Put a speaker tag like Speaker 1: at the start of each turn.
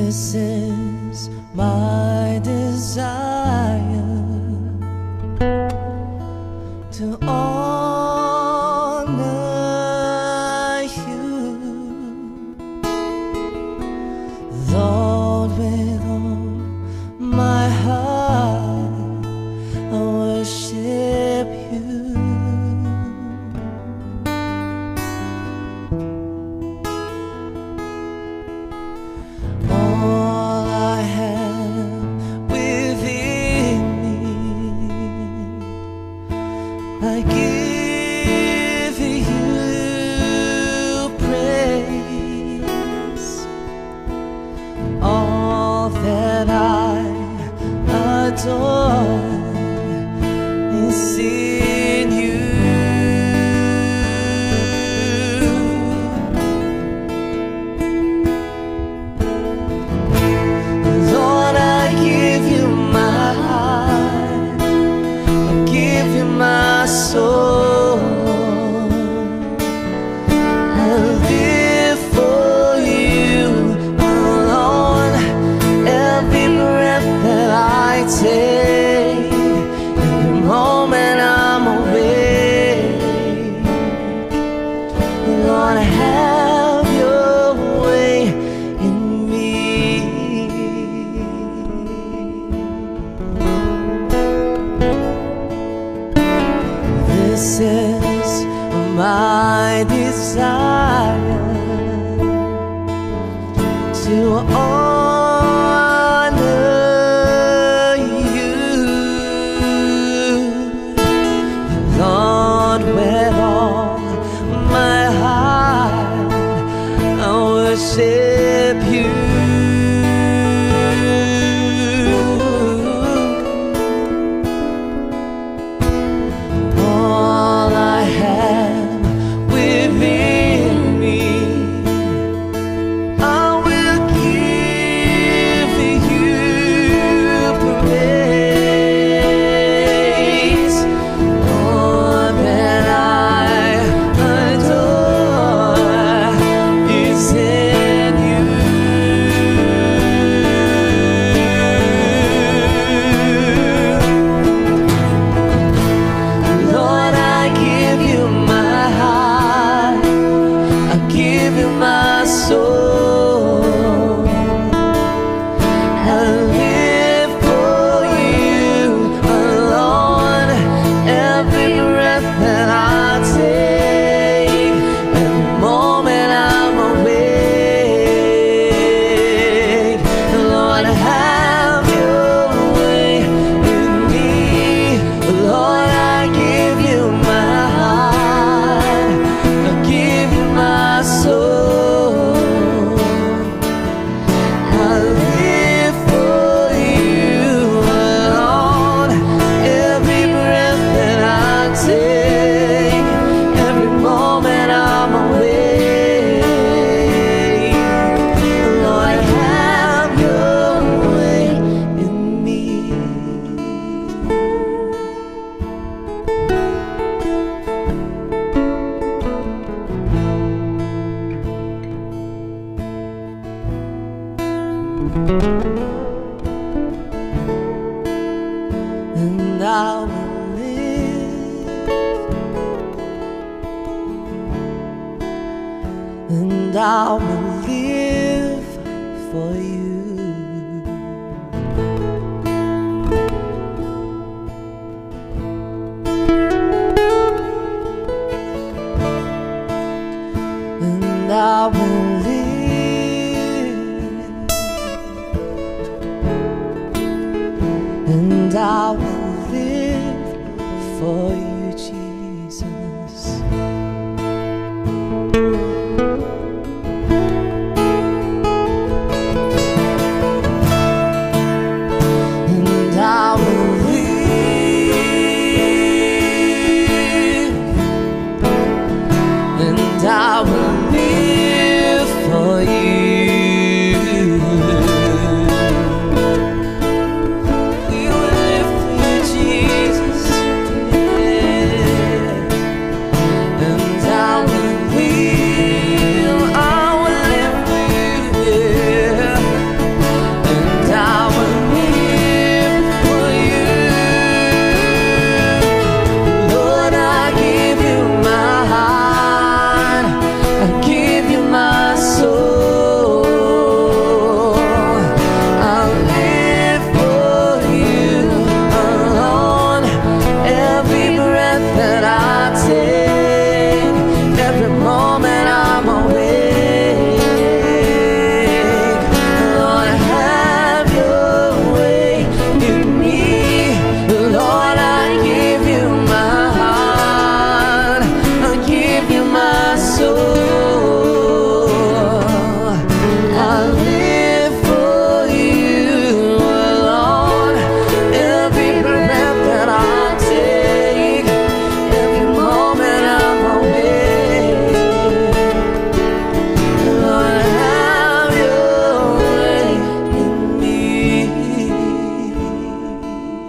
Speaker 1: This is my desire, to honor you, Lord, with all my heart I worship you. All I have within me, I give you praise. All that I adore is in you. Lord, I give you my heart, I give you my soul. I live for you alone. Every breath that I take, every moment I'm awake, Lord, have your way in me. This is my desire, to honor you, Lord, with all my heart I worship you. All I have within me, I will give you praise. All that I adore is in you. Lord, I give you my heart, I give you my soul. I live for you alone. Every breath that I take, every moment I'm awake, Lord, have your way in me. Lord, I give you my heart, I give you my soul. I live for you alone. Every breath that I take, every moment I'm awake, Lord, have your way in me. And I will live, and I will live for you.